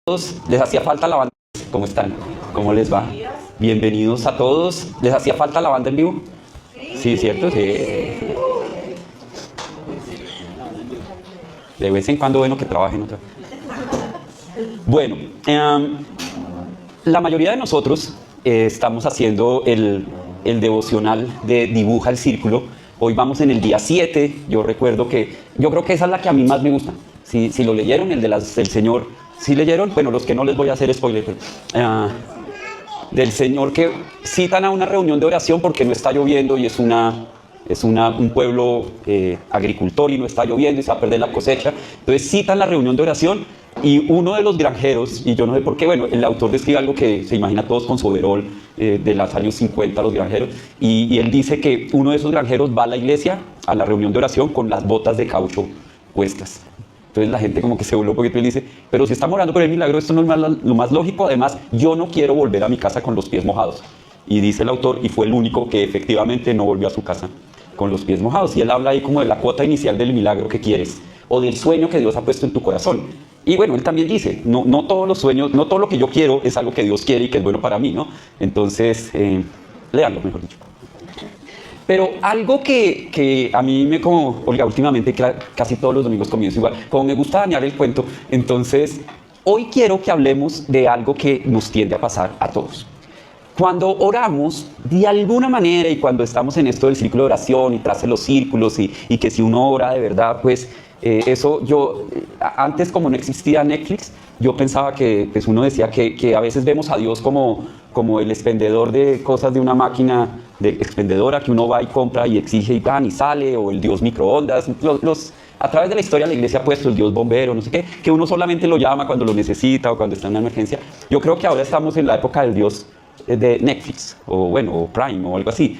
todos, les hacía falta la banda. ¿Cómo están? ¿Cómo les va? Bienvenidos a todos. ¿Les hacía falta la banda en vivo? Sí, ¿cierto? Sí. De vez en cuando, bueno, que trabajen otra. Bueno, la mayoría de nosotros estamos haciendo el devocional de Dibuja el Círculo. Hoy vamos en el día 7. Yo creo que esa es la que a mí más me gusta. Si lo leyeron, el del Señor. ¿Sí leyeron? Bueno, los que no les voy a hacer spoiler. Del Señor que citan a una reunión de oración porque no está lloviendo y es un pueblo agricultor y no está lloviendo y se va a perder la cosecha. Entonces citan la reunión de oración y uno de los granjeros, y yo no sé por qué, bueno, el autor describe algo que se imagina todos con su overol de los años 50, los granjeros, y él dice que uno de esos granjeros va a la iglesia, a la reunión de oración, con las botas de caucho puestas. Entonces la gente como que se volvió un poquito y dice, pero si estamos orando por el milagro, esto no es lo más lógico. Además, yo no quiero volver a mi casa con los pies mojados. Y dice el autor, y fue el único que efectivamente no volvió a su casa con los pies mojados. Y él habla ahí como de la cuota inicial del milagro que quieres, o del sueño que Dios ha puesto en tu corazón. Y bueno, él también dice, no todos los sueños, no todo lo que yo quiero es algo que Dios quiere y que es bueno para mí, ¿no? Entonces, léanlo, mejor dicho. Pero algo que a mí Olga, últimamente casi todos los domingos comienzo igual, como me gusta dañar el cuento, entonces hoy quiero que hablemos de algo que nos tiende a pasar a todos. Cuando oramos, de alguna manera, y cuando estamos en esto del círculo de oración y tras los círculos, y que si uno ora de verdad, pues antes como no existía Netflix, yo pensaba que pues uno decía que a veces vemos a Dios como el expendedor de cosas de una máquina de expendedora que uno va y compra y exige y sale, o el Dios microondas. A través de la historia la iglesia ha puesto el Dios bombero, no sé qué, que uno solamente lo llama cuando lo necesita o cuando está en una emergencia. Yo creo que ahora estamos en la época del Dios de Netflix, o Prime, o algo así.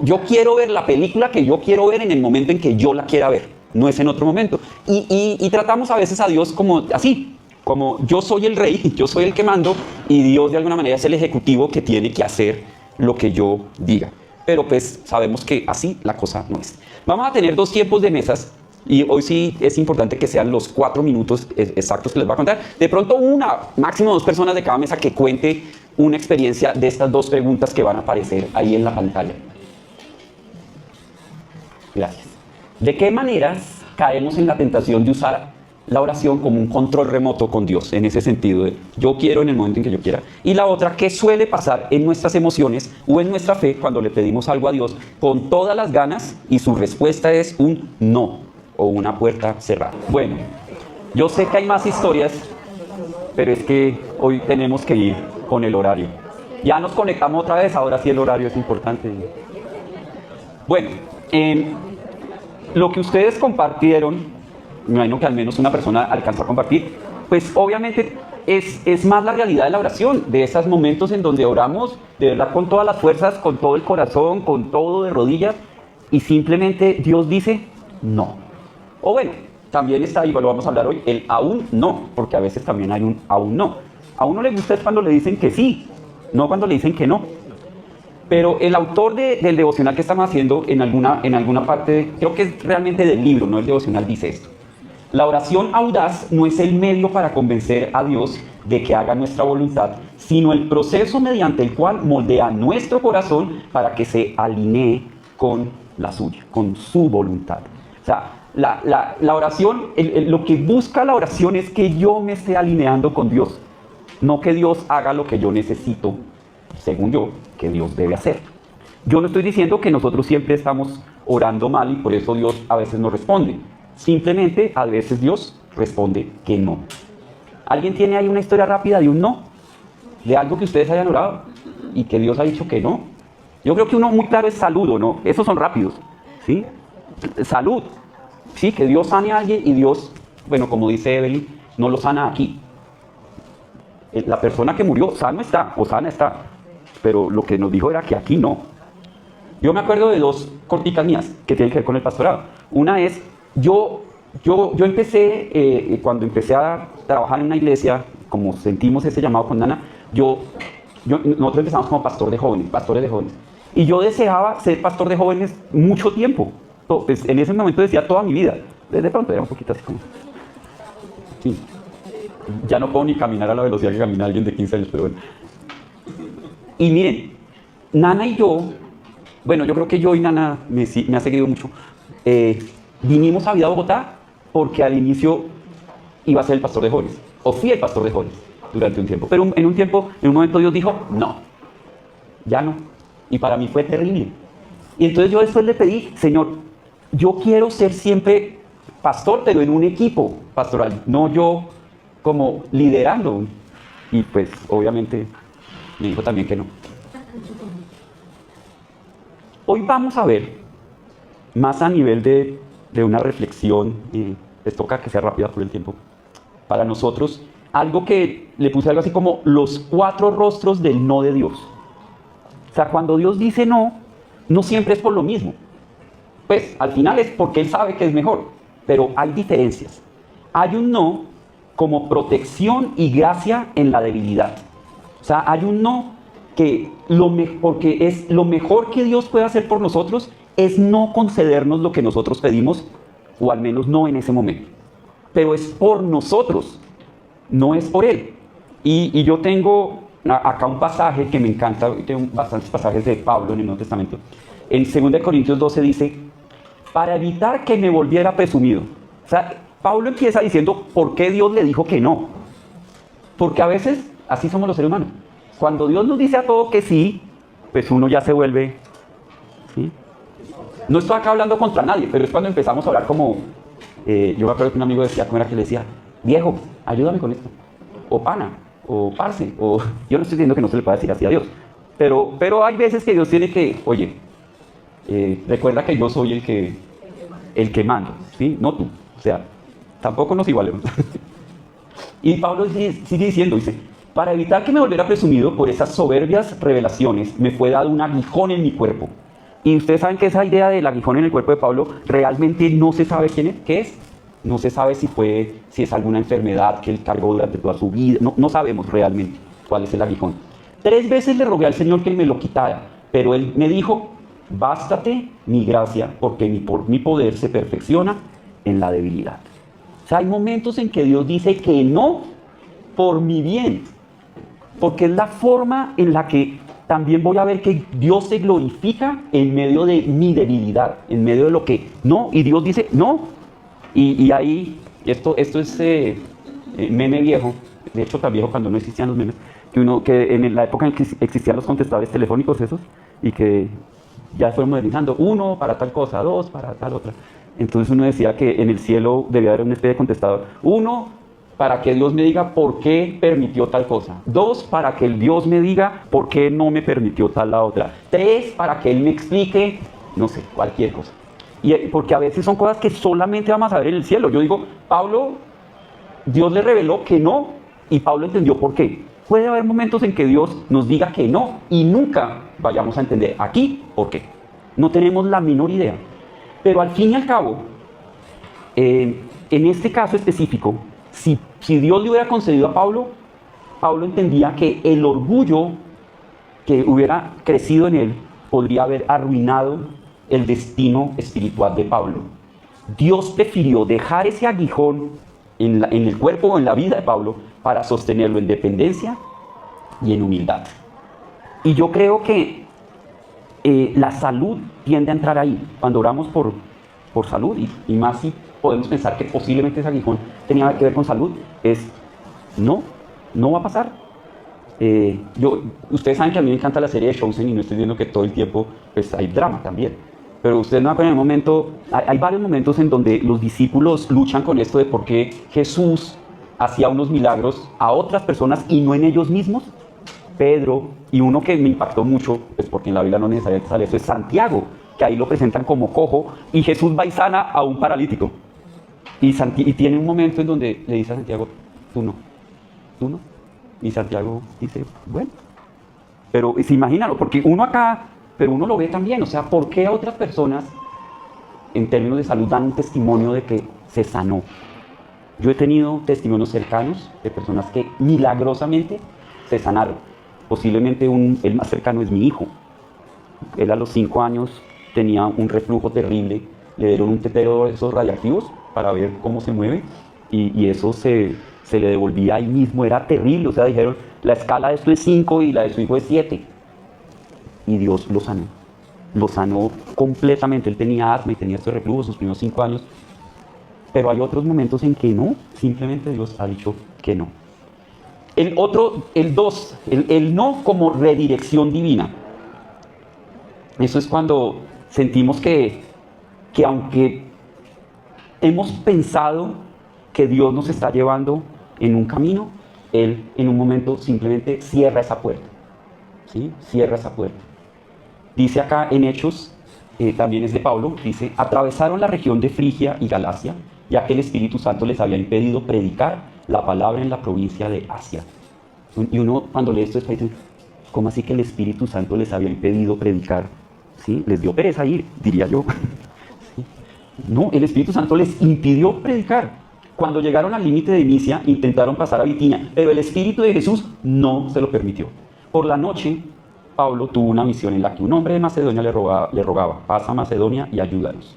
Yo quiero ver la película que yo quiero ver en el momento en que yo la quiera ver, no es en otro momento. Y tratamos a veces a Dios como así, como yo soy el rey, yo soy el que mando, y Dios de alguna manera es el ejecutivo que tiene que hacer lo que yo diga. Pero pues sabemos que así la cosa no es. Vamos a tener 2 tiempos de mesas, y hoy sí es importante que sean los 4 minutos exactos que les voy a contar. De pronto máximo 2 personas de cada mesa que cuente una experiencia de estas 2 preguntas que van a aparecer ahí en la pantalla. Gracias. ¿De qué maneras caemos en la tentación de usar la oración como un control remoto con Dios? En ese sentido de yo quiero en el momento en que yo quiera. Y la otra, ¿qué suele pasar en nuestras emociones o en nuestra fe cuando le pedimos algo a Dios con todas las ganas y su respuesta es un no o una puerta cerrada? Bueno, yo sé que hay más historias, pero es que hoy tenemos que ir con el horario. Ya nos conectamos otra vez, ahora sí el horario es importante. Bueno, lo que ustedes compartieron, me imagino que al menos una persona alcanzó a compartir, pues obviamente es más la realidad de la oración, de esos momentos en donde oramos de verdad con todas las fuerzas, con todo el corazón, con todo de rodillas, y simplemente Dios dice no. O bueno, también está, igual lo vamos a hablar hoy, el aún no, porque a veces también hay un aún no. A uno le gusta es cuando le dicen que sí, no cuando le dicen que no. Pero el autor del devocional que estamos haciendo, en alguna parte, creo que es realmente del libro, no el devocional, dice esto. La oración audaz no es el medio para convencer a Dios de que haga nuestra voluntad, sino el proceso mediante el cual moldea nuestro corazón para que se alinee con la suya, con su voluntad. O sea, la oración, lo que busca la oración es que yo me esté alineando con Dios, no que Dios haga lo que yo necesito, según yo, que Dios debe hacer. Yo no estoy diciendo que nosotros siempre estamos orando mal y por eso Dios a veces no responde. Simplemente a veces Dios responde que no. ¿Alguien tiene ahí una historia rápida de un no? De algo que ustedes hayan orado y que Dios ha dicho que no. Yo creo que uno muy claro es salud, ¿o no? Esos son rápidos, ¿sí? Salud. Sí, que Dios sane a alguien y Dios, bueno, como dice Evelyn, no lo sana aquí. La persona que murió sano está o sana está, pero lo que nos dijo era que aquí no. Yo me acuerdo de 2 corticas mías que tienen que ver con el pastorado. Una es, yo empecé, cuando empecé a trabajar en una iglesia, como sentimos ese llamado con Nana, nosotros empezamos como pastores de jóvenes. Y yo deseaba ser pastor de jóvenes mucho tiempo. Pues en ese momento decía toda mi vida. De pronto era un poquito así como... Sí. Ya no puedo ni caminar a la velocidad que camina alguien de 15 años, pero bueno. Y miren, Nana y yo, bueno, yo creo que yo y Nana me ha seguido mucho. Vinimos a Vida Bogotá porque al inicio iba a ser el pastor de jóvenes, o fui el pastor de jóvenes durante un tiempo. Pero en un momento Dios dijo, no, ya no. Y para mí fue terrible. Y entonces yo después le pedí, Señor, yo quiero ser siempre pastor, pero en un equipo pastoral, no yo como liderando. Y pues obviamente me dijo también que no. Hoy vamos a ver, más a nivel de una reflexión, y les toca que sea rápida por el tiempo, para nosotros, algo que le puse algo así como los 4 rostros del no de Dios. O sea, cuando Dios dice no, no siempre es por lo mismo. Pues al final es porque Él sabe que es mejor, pero hay diferencias. Hay un no como protección y gracia en la debilidad. O sea, hay un no que porque es lo mejor que Dios puede hacer por nosotros es no concedernos lo que nosotros pedimos, o al menos no en ese momento. Pero es por nosotros, no es por Él. Y yo tengo acá un pasaje que me encanta, tengo bastantes pasajes de Pablo en el Nuevo Testamento. En 2 Corintios 12 dice, para evitar que me volviera presumido. O sea, Pablo empieza diciendo por qué Dios le dijo que no. Porque a veces así somos los seres humanos. Cuando Dios nos dice a todo que sí, pues uno ya se vuelve, ¿sí? No estoy acá hablando contra nadie, pero es cuando empezamos a hablar como, yo me acuerdo que un amigo decía, ¿cómo era que le decía? Viejo, ayúdame con esto. O pana, o parce, o yo no estoy diciendo que no se le pueda decir así a Dios. Pero hay veces que Dios tiene que, oye, recuerda que yo soy el que mando, ¿sí? No tú. O sea, tampoco nos igualemos. Y Pablo sigue diciendo, dice, para evitar que me volviera presumido por esas soberbias revelaciones, me fue dado un aguijón en mi cuerpo. Y ustedes saben que esa idea del aguijón en el cuerpo de Pablo realmente no se sabe qué es. No se sabe si es alguna enfermedad que él cargó durante toda su vida. No sabemos realmente cuál es el aguijón. 3 veces le rogué al Señor que me lo quitara, pero Él me dijo, bástate mi gracia, porque por mi poder se perfecciona en la debilidad. O sea, hay momentos en que Dios dice que no por mi bien, porque es la forma en la que también voy a ver que Dios se glorifica en medio de mi debilidad, en medio de lo que no, y Dios dice no. Y ahí, esto es meme viejo, de hecho tan viejo cuando no existían los memes, que en la época en que existían los contestadores telefónicos esos, y que ya fueron modernizando, 1 para tal cosa, 2 para tal otra. Entonces uno decía que en el cielo debía haber una especie de contestador. 1 para que Dios me diga por qué permitió tal cosa. 2 para que el Dios me diga por qué no me permitió tal la otra. 3 para que Él me explique, no sé, cualquier cosa. Y porque a veces son cosas que solamente vamos a ver en el cielo. Yo digo, Pablo, Dios le reveló que no, y Pablo entendió por qué. Puede haber momentos en que Dios nos diga que no, y nunca vayamos a entender aquí por qué. No tenemos la menor idea. Pero al fin y al cabo, en este caso específico, si Dios le hubiera concedido a Pablo, Pablo entendía que el orgullo que hubiera crecido en él podría haber arruinado el destino espiritual de Pablo. Dios prefirió dejar ese aguijón en el cuerpo o en la vida de Pablo para sostenerlo en dependencia y en humildad. Y yo creo que la salud tiende a entrar ahí. Cuando oramos por salud, y más si podemos pensar que posiblemente ese aguijón tenía que ver con salud, no va a pasar. Ustedes saben que a mí me encanta la serie de Chosen y no estoy diciendo que todo el tiempo pues, hay drama también. Pero ustedes no van a poner hay varios momentos en donde los discípulos luchan con esto de por qué Jesús hacía unos milagros a otras personas y no en ellos mismos. Pedro, y uno que me impactó mucho, pues porque en la Biblia no necesariamente sale eso, es Santiago, que ahí lo presentan como cojo, y Jesús va y sana a un paralítico. Y tiene un momento en donde le dice a Santiago, tú no. Y Santiago dice, bueno, pero se imagínalo, porque uno acá, pero uno lo ve también, o sea, ¿por qué otras personas en términos de salud dan un testimonio de que se sanó? Yo he tenido testimonios cercanos de personas que milagrosamente se sanaron. Posiblemente el más cercano es mi hijo. Él a los 5 años tenía un reflujo terrible, le dieron un tetero de esos radiactivos para ver cómo se mueve, y eso se se le devolvía ahí mismo, era terrible. O sea, dijeron, la escala de esto es 5 y la de su hijo es 7. Y Dios lo sanó. Lo sanó completamente. Él tenía asma y tenía estos reflujos sus primeros 5 años. Pero hay otros momentos en que no, simplemente Dios ha dicho que no. El otro, el 2, el no como redirección divina. Eso es cuando sentimos que aunque hemos pensado que Dios nos está llevando en un camino, Él en un momento simplemente cierra esa puerta. ¿Sí? Cierra esa puerta. Dice acá en Hechos, también es de Pablo, dice, atravesaron la región de Frigia y Galacia, ya que el Espíritu Santo les había impedido predicar la palabra en la provincia de Asia. Y uno cuando lee esto dice, ¿cómo así que el Espíritu Santo les había impedido predicar? ¿Sí? Les dio pereza ir, diría yo. ¿Sí? No, el Espíritu Santo les impidió predicar. Cuando llegaron al límite de Misia, intentaron pasar a Bitinia, pero el Espíritu de Jesús no se lo permitió. Por la noche, Pablo tuvo una misión en la que un hombre de Macedonia le rogaba, pasa a Macedonia y ayúdanos.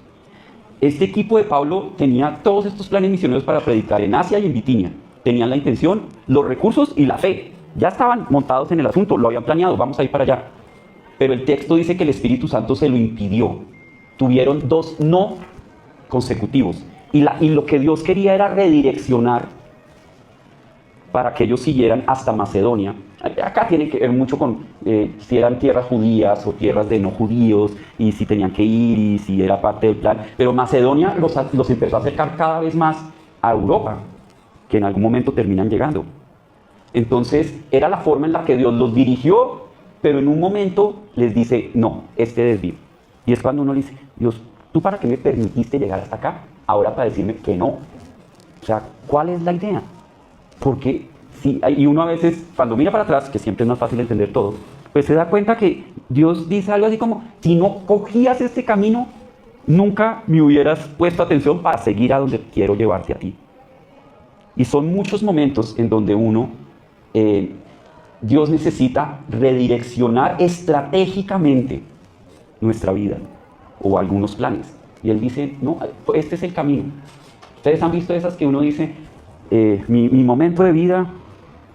Este equipo de Pablo tenía todos estos planes misioneros para predicar en Asia y en Bitinia. Tenían la intención, los recursos y la fe. Ya estaban montados en el asunto, lo habían planeado, vamos a ir para allá. Pero el texto dice que el Espíritu Santo se lo impidió. Tuvieron 2 no consecutivos. Y lo que Dios quería era redireccionar para que ellos siguieran hasta Macedonia. Acá tiene que ver mucho con si eran tierras judías o tierras de no judíos, y si tenían que ir y si era parte del plan. Pero Macedonia los empezó a acercar cada vez más a Europa, que en algún momento terminan llegando. Entonces era la forma en la que Dios los dirigió, pero en un momento les dice, no, este desvío. Y es cuando uno le dice, Dios, ¿tú para qué me permitiste llegar hasta acá? Ahora para decirme que no. O sea, ¿cuál es la idea? Porque y uno a veces, cuando mira para atrás, que siempre es más fácil entender todo, pues se da cuenta que Dios dice algo así como, si no cogías este camino, nunca me hubieras puesto atención para seguir a donde quiero llevarte a ti. Y son muchos momentos en donde Dios necesita redireccionar estratégicamente nuestra vida o algunos planes. Y Él dice, no, este es el camino. Ustedes han visto esas que uno dice, mi momento de vida,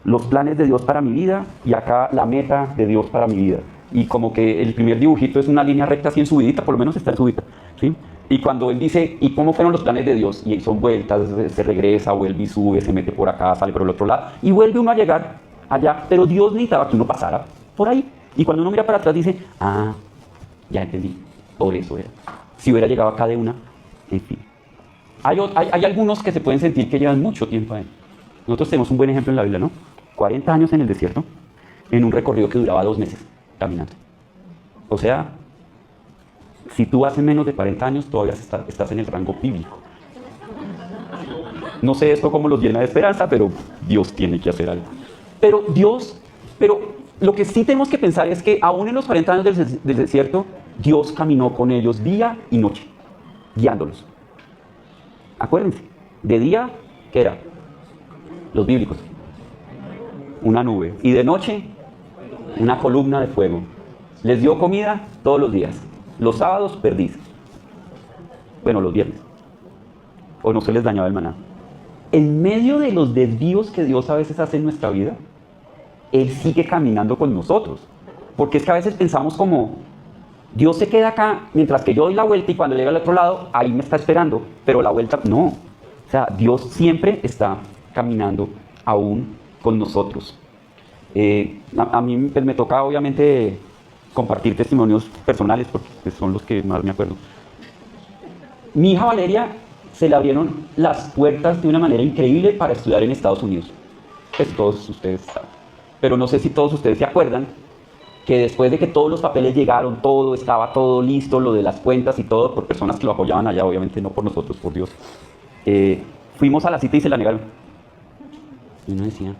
los planes de Dios para mi vida, y acá la meta de Dios para mi vida. Y como que el primer dibujito es una línea recta así en subidita, por lo menos está en subidita, ¿sí? Y cuando Él dice, ¿y cómo fueron los planes de Dios? Y son vueltas, se regresa, vuelve y sube, se mete por acá, sale por el otro lado, y vuelve uno a llegar allá. Pero Dios necesitaba que uno pasara por ahí. Y cuando uno mira para atrás dice, ya entendí, por eso era. Si hubiera llegado acá de una, en fin. Hay algunos que se pueden sentir que llevan mucho tiempo ahí. Nosotros tenemos un buen ejemplo en la Biblia, ¿no? 40 años en el desierto, en un recorrido que duraba 2 meses, caminando. O sea, si tú haces menos de 40 años, todavía estás en el rango bíblico. No sé esto cómo los llena de esperanza, pero Dios tiene que hacer algo. Pero lo que sí tenemos que pensar es que aún en los 40 años del desierto, Dios caminó con ellos día y noche, guiándolos. Acuérdense, de día, ¿qué era? Los bíblicos. Una nube. Y de noche, una columna de fuego. Les dio comida todos los días. Los sábados, perdiz. Bueno, los viernes. O no se les dañaba el maná. En medio de los desvíos que Dios a veces hace en nuestra vida, Él sigue caminando con nosotros. Porque es que a veces pensamos como, Dios se queda acá mientras que yo doy la vuelta y cuando llega al otro lado, ahí me está esperando. Pero la vuelta, no. O sea, Dios siempre está caminando aún con nosotros. A mí pues, me toca obviamente compartir testimonios personales porque son los que más me acuerdo. Mi hija Valeria se le abrieron las puertas de una manera increíble para estudiar en Estados Unidos. Pues todos ustedes saben. Pero no sé si todos ustedes se acuerdan que después de que todos los papeles llegaron, estaba todo listo, lo de las cuentas y todo, por personas que lo apoyaban allá, obviamente no por nosotros, por Dios. Fuimos a la cita y se la negaron. Y uno decía,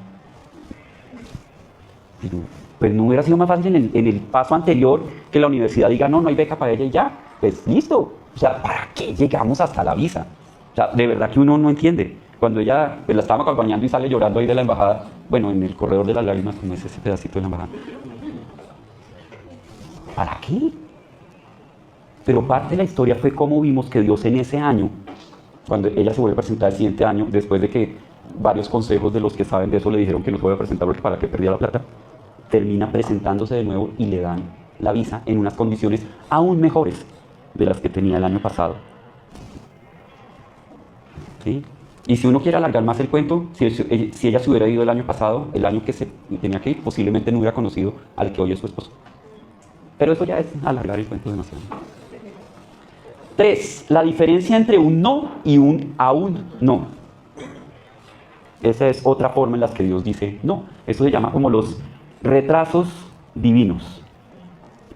pues no hubiera sido más fácil en el paso anterior que la universidad diga, no hay beca para ella y ya, pues listo. O sea, ¿para qué llegamos hasta la visa? O sea, de verdad que uno no entiende. Cuando ella pues, la estábamos acompañando y sale llorando ahí de la embajada, bueno, en el corredor de las lágrimas, como es ese pedacito de la embajada. ¿Para qué? Pero parte de la historia fue cómo vimos que Dios en ese año, cuando ella se vuelve a presentar el siguiente año, después de que varios consejos de los que saben de eso le dijeron que no se puede presentar porque para que perdiera la plata, termina presentándose de nuevo y le dan la visa en unas condiciones aún mejores de las que tenía el año pasado. ¿Sí? Y si uno quiere alargar más el cuento, si ella se hubiera ido el año pasado, el año que se tenía que ir, posiblemente no hubiera conocido al que hoy es su esposo. Pero eso ya es alargar el cuento demasiado. 3. La diferencia entre un no y un aún no. Esa es otra forma en la que Dios dice no. Eso se llama como los retrasos divinos.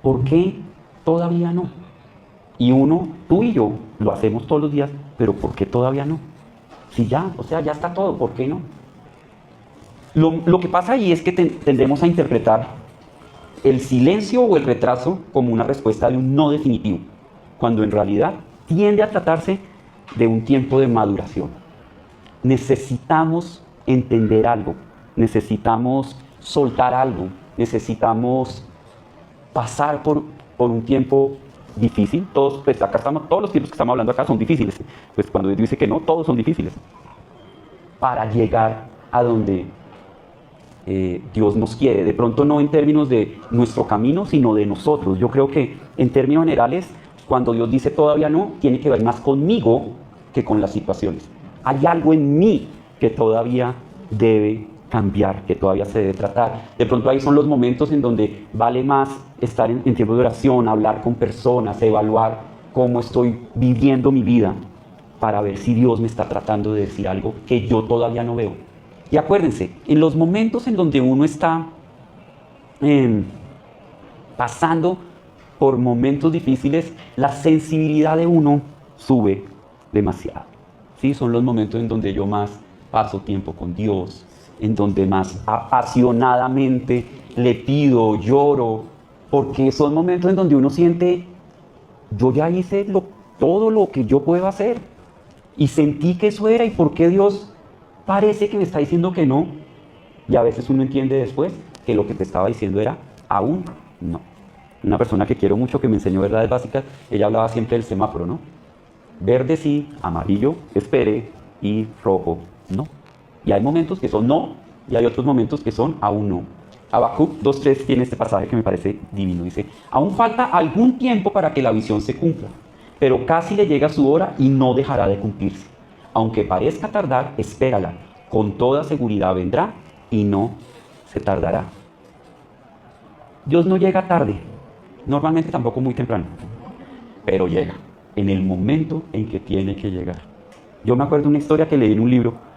¿Por qué todavía no? Y uno, tú y yo, lo hacemos todos los días, pero ¿por qué todavía no? Si ya, o sea, ya está todo, ¿por qué no? Lo que pasa ahí es que tendemos a interpretar el silencio o el retraso como una respuesta de un no definitivo, cuando en realidad tiende a tratarse de un tiempo de maduración. Necesitamos entender algo, necesitamos soltar algo, necesitamos pasar por un tiempo difícil. Todos, pues acá estamos, todos los tiempos que estamos hablando acá son difíciles. Pues cuando Dios dice que no, todos son difíciles. Para llegar a donde Dios nos quiere. De pronto no en términos de nuestro camino, sino de nosotros. Yo creo que en términos generales, cuando Dios dice todavía no, tiene que ver más conmigo que con las situaciones. Hay algo en mí que todavía debe cambiar, que todavía se debe tratar. De pronto ahí son los momentos en donde vale más estar en tiempo de oración, hablar con personas, evaluar cómo estoy viviendo mi vida para ver si Dios me está tratando de decir algo que yo todavía no veo. Y acuérdense, en los momentos en donde uno está pasando por momentos difíciles, la sensibilidad de uno sube demasiado. ¿Sí? Son los momentos en donde yo más paso tiempo con Dios, en donde más apasionadamente le pido, lloro, porque son momentos en donde uno siente, yo ya hice todo lo que yo puedo hacer, y sentí que eso era, y por qué Dios parece que me está diciendo que no, y a veces uno entiende después que lo que te estaba diciendo era aún no. Una persona que quiero mucho, que me enseñó verdades básicas, ella hablaba siempre del semáforo, ¿no? Verde sí, amarillo, espere, y rojo, no. Y hay momentos que son no, y hay otros momentos que son aún no. Habacuc 2.3 tiene este pasaje que me parece divino. Dice, aún falta algún tiempo para que la visión se cumpla, pero casi le llega su hora y no dejará de cumplirse. Aunque parezca tardar, espérala. Con toda seguridad vendrá y no se tardará. Dios no llega tarde, normalmente tampoco muy temprano, pero llega en el momento en que tiene que llegar. Yo me acuerdo de una historia que leí en un libro.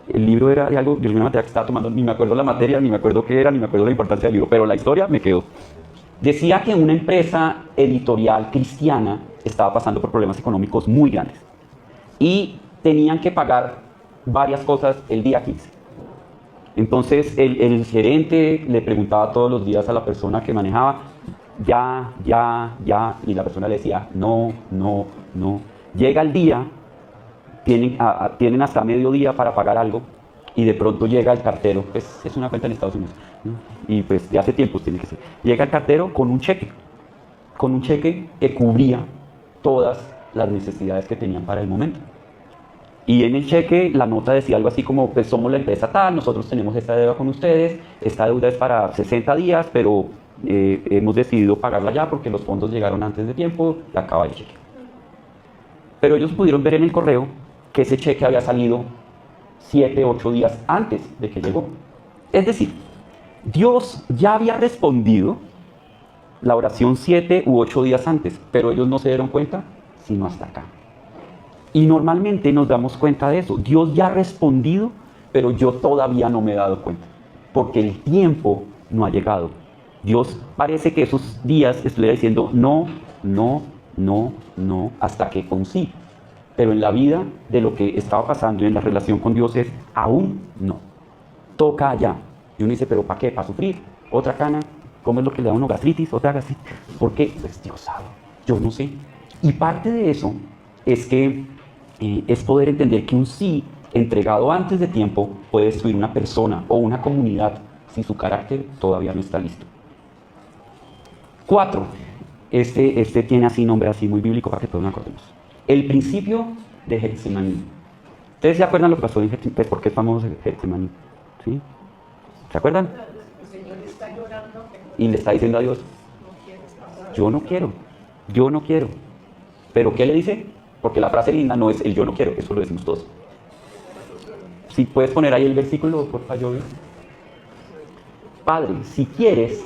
El libro era de algo, de una materia que estaba tomando, ni me acuerdo la materia, ni me acuerdo qué era, ni me acuerdo la importancia del libro, pero la historia me quedó. Decía que una empresa editorial cristiana estaba pasando por problemas económicos muy grandes y tenían que pagar varias cosas el día 15. Entonces el gerente le preguntaba todos los días a la persona que manejaba, ya, y la persona le decía, no. Llega el día, tienen hasta mediodía para pagar algo, y de pronto llega el cartero, pues es una cuenta en Estados Unidos, ¿no? Y pues de hace tiempo tiene que ser. Llega el cartero con un cheque que cubría todas las necesidades que tenían para el momento. Y en el cheque la nota decía algo así como, pues somos la empresa tal, nosotros tenemos esta deuda con ustedes, esta deuda es para 60 días, pero hemos decidido pagarla ya porque los fondos llegaron antes de tiempo y acaba el cheque. Pero ellos pudieron ver en el correo que ese cheque había salido 7, 8 días antes de que llegó. Es decir, Dios ya había respondido la oración 7 u 8 días antes, pero ellos no se dieron cuenta sino hasta acá. Y normalmente nos damos cuenta de eso. Dios ya ha respondido, pero yo todavía no me he dado cuenta, porque el tiempo no ha llegado. Dios parece que esos días estuviera diciendo no, hasta que consiga. Pero en la vida de lo que estaba pasando y en la relación con Dios es aún no. Toca allá. Y uno dice, ¿pero para qué? ¿Para sufrir? ¿Otra cana? ¿Cómo es lo que le da a uno? ¿Gastritis? ¿Otra gastritis? ¿Por qué? Pues Dios sabe. Yo no sé. Y parte de eso es que es poder entender que un sí entregado antes de tiempo puede destruir una persona o una comunidad si su carácter todavía no está listo. 4. Este tiene así nombre así muy bíblico para que todos nos acordemos. El principio de Getsemaní. ¿Ustedes se acuerdan lo que pasó en Getsemaní? Pues, ¿por qué es famoso Getsemaní? ¿Sí? ¿Se acuerdan? Y le está diciendo a Dios, yo no quiero, yo no quiero. ¿Pero qué le dice? Porque la frase linda no es el yo no quiero, eso lo decimos todos. Si puedes poner ahí el versículo, por favor. Padre, si quieres,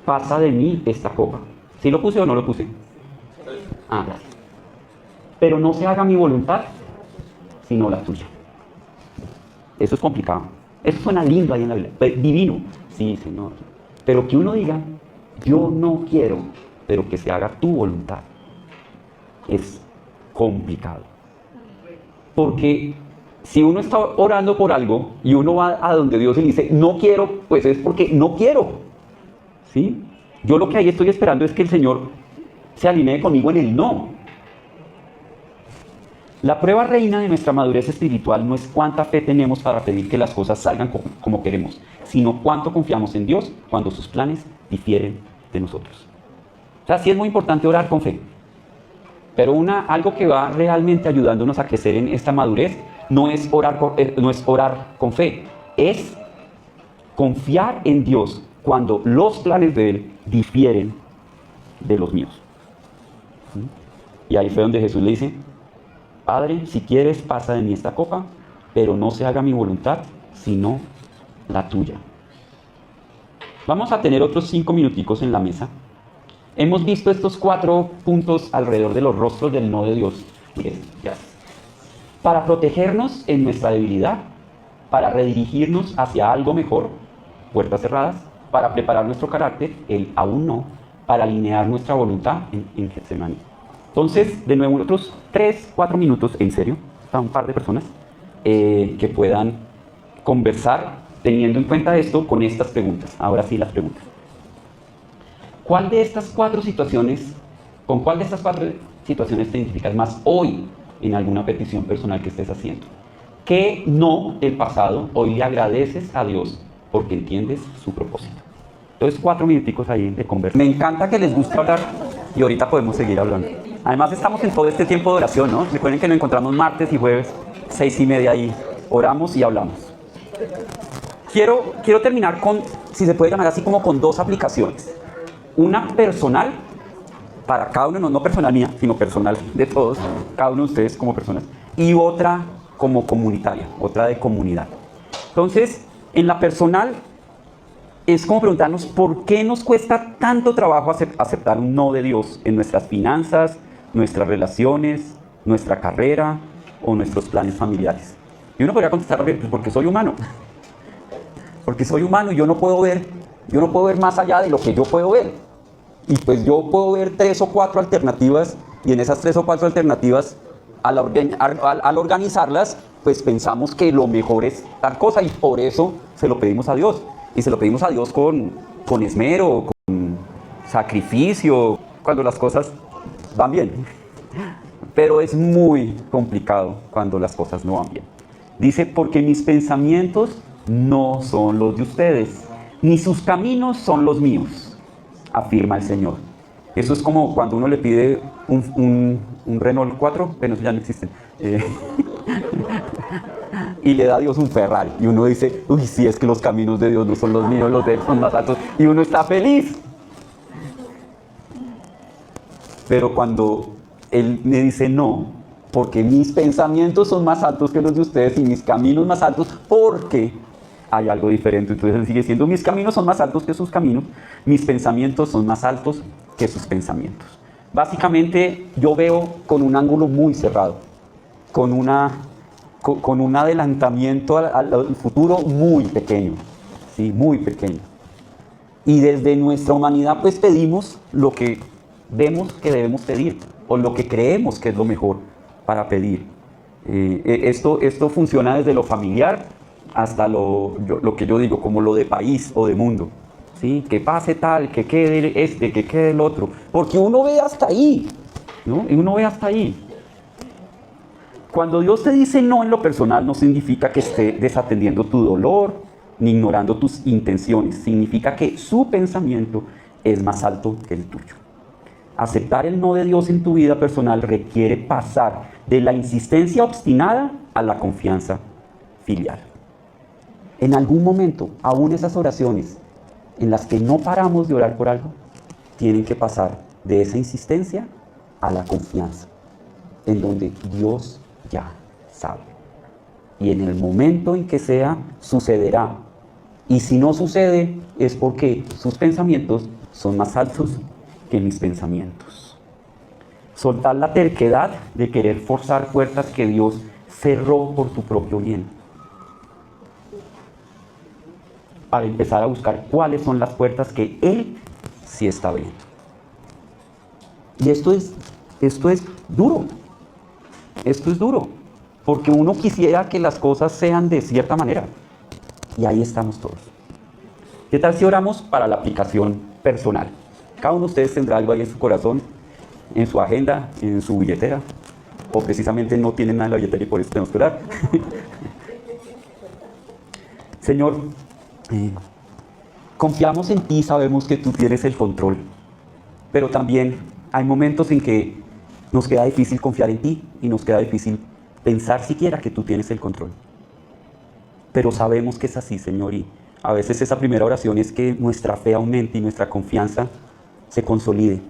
pasa de mí esta copa. ¿Sí lo puse o no lo puse? Ah, gracias. Pero no se haga mi voluntad, sino la tuya. Eso es complicado. Eso suena lindo ahí en la Biblia. Divino. Sí, Señor. Pero que uno diga, yo no quiero, pero que se haga tu voluntad. Es complicado. Porque si uno está orando por algo y uno va a donde Dios y le dice, no quiero, pues es porque no quiero. ¿Sí? Yo lo que ahí estoy esperando es que el Señor se alinee conmigo en el no. La prueba reina de nuestra madurez espiritual no es cuánta fe tenemos para pedir que las cosas salgan como queremos, sino cuánto confiamos en Dios cuando sus planes difieren de nosotros. O sea, sí es muy importante orar con fe, pero algo que va realmente ayudándonos a crecer en esta madurez no es orar con fe, es confiar en Dios cuando los planes de Él difieren de los míos. ¿Sí? Y ahí fue donde Jesús le dice, Padre, si quieres, pasa de mí esta copa, pero no se haga mi voluntad, sino la tuya. Vamos a tener otros 5 minuticos en la mesa. Hemos visto estos 4 puntos alrededor de los rostros del no de Dios. Miren, ya. Para protegernos en nuestra debilidad, para redirigirnos hacia algo mejor, puertas cerradas, para preparar nuestro carácter, el aún no, para alinear nuestra voluntad en Getsemaní. Entonces, de nuevo, otros 3, 4 minutos, en serio, para un par de personas que puedan conversar teniendo en cuenta esto con estas preguntas. Ahora sí, las preguntas. ¿Cuál de estas 4 situaciones, con cuál de estas 4 situaciones te identificas más hoy en alguna petición personal que estés haciendo? ¿Qué no del pasado hoy le agradeces a Dios porque entiendes su propósito? Entonces, 4 minuticos ahí de conversación. Me encanta que les guste hablar y ahorita podemos seguir hablando. Además, estamos en todo este tiempo de oración, ¿no? Recuerden que nos encontramos martes y jueves, 6:30 ahí. Oramos y hablamos. Quiero terminar con, si se puede llamar así, como con 2 aplicaciones. Una personal, para cada uno, no personal mía, sino personal de todos, cada uno de ustedes como personas. Y otra como comunitaria, otra de comunidad. Entonces, en la personal, es como preguntarnos por qué nos cuesta tanto trabajo aceptar un no de Dios en nuestras finanzas, nuestras relaciones, nuestra carrera o nuestros planes familiares. Y uno podría contestar, pues porque soy humano. Porque soy humano y yo no puedo ver más allá de lo que yo puedo ver. Y pues yo puedo ver 3 o 4 alternativas y en esas 3 o 4 alternativas, al organizarlas, pues pensamos que lo mejor es tal cosa y por eso se lo pedimos a Dios. Y se lo pedimos a Dios con esmero, con sacrificio, cuando las cosas van bien. Pero es muy complicado cuando las cosas no van bien. Dice, porque mis pensamientos no son los de ustedes, ni sus caminos son los míos, afirma el Señor. Eso es como cuando uno le pide un Renault 4, bueno, ya no existen. Y le da a Dios un Ferrari. Y uno dice, uy, sí, es que los caminos de Dios no son los míos, los de Él son más altos. Y uno está feliz. Pero cuando Él me dice, no, porque mis pensamientos son más altos que los de ustedes y mis caminos más altos, porque hay algo diferente. Entonces Él sigue diciendo, mis caminos son más altos que sus caminos, mis pensamientos son más altos que sus pensamientos. Básicamente, yo veo con un ángulo muy cerrado, con un adelantamiento al futuro muy pequeño, ¿sí? Muy pequeño. Y desde nuestra humanidad pues pedimos lo que vemos que debemos pedir, o lo que creemos que es lo mejor para pedir. Esto funciona desde lo familiar hasta lo que yo digo, como lo de país o de mundo. ¿Sí? Que pase tal, que quede que quede el otro. Porque uno ve hasta ahí, ¿no? Y uno ve hasta ahí. Cuando Dios te dice no en lo personal, no significa que esté desatendiendo tu dolor, ni ignorando tus intenciones. Significa que su pensamiento es más alto que el tuyo. Aceptar el no de Dios en tu vida personal requiere pasar de la insistencia obstinada a la confianza filial. En algún momento, aún esas oraciones en las que no paramos de orar por algo, tienen que pasar de esa insistencia a la confianza, en donde Dios ya sabe. Y en el momento en que sea, sucederá. Y si no sucede, es porque sus pensamientos son más altos que mis pensamientos. Soltar la terquedad de querer forzar puertas que Dios cerró por tu propio bien, para empezar a buscar cuáles son las puertas que Él sí está abriendo. Y esto es duro. Esto es duro. Porque uno quisiera que las cosas sean de cierta manera. Y ahí estamos todos. ¿Qué tal si oramos para la aplicación personal? Cada uno de ustedes tendrá algo ahí en su corazón, en su agenda, en su billetera. O precisamente no tienen nada en la billetera y por eso tenemos que orar. Señor, confiamos en ti, sabemos que tú tienes el control. Pero también hay momentos en que nos queda difícil confiar en ti y nos queda difícil pensar siquiera que tú tienes el control. Pero sabemos que es así, Señor, y a veces esa primera oración es que nuestra fe aumente y nuestra confianza se consolide.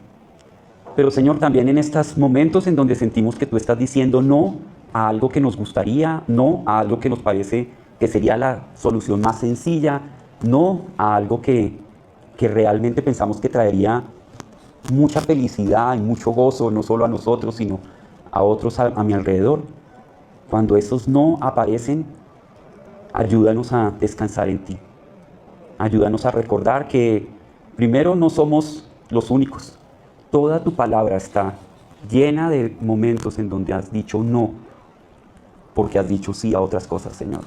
Pero, Señor, también en estos momentos en donde sentimos que tú estás diciendo no a algo que nos gustaría, no a algo que nos parece que sería la solución más sencilla, no a algo que realmente pensamos que traería mucha felicidad y mucho gozo, no solo a nosotros, sino a otros a mi alrededor. Cuando esos no aparecen, ayúdanos a descansar en ti. Ayúdanos a recordar que primero no somos los únicos. Toda tu palabra está llena de momentos en donde has dicho no, porque has dicho sí a otras cosas, Señor.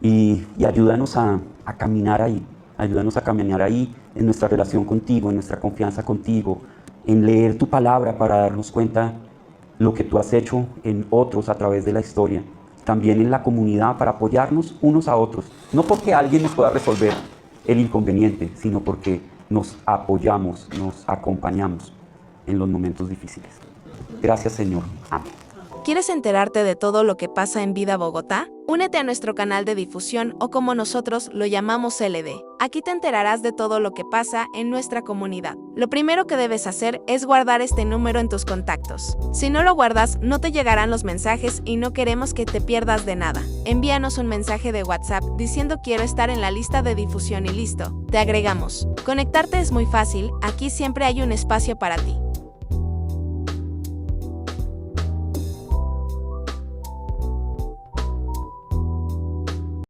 Y ayúdanos a caminar ahí. Ayúdanos a caminar ahí en nuestra relación contigo, en nuestra confianza contigo, en leer tu palabra para darnos cuenta lo que tú has hecho en otros a través de la historia. También en la comunidad para apoyarnos unos a otros. No porque alguien nos pueda resolver el inconveniente, sino porque nos apoyamos, nos acompañamos en los momentos difíciles. Gracias, Señor. Amén. ¿Quieres enterarte de todo lo que pasa en Vida Bogotá? Únete a nuestro canal de difusión o como nosotros lo llamamos LD. Aquí te enterarás de todo lo que pasa en nuestra comunidad. Lo primero que debes hacer es guardar este número en tus contactos. Si no lo guardas, no te llegarán los mensajes y no queremos que te pierdas de nada. Envíanos un mensaje de WhatsApp diciendo quiero estar en la lista de difusión y listo. Te agregamos. Conectarte es muy fácil, aquí siempre hay un espacio para ti.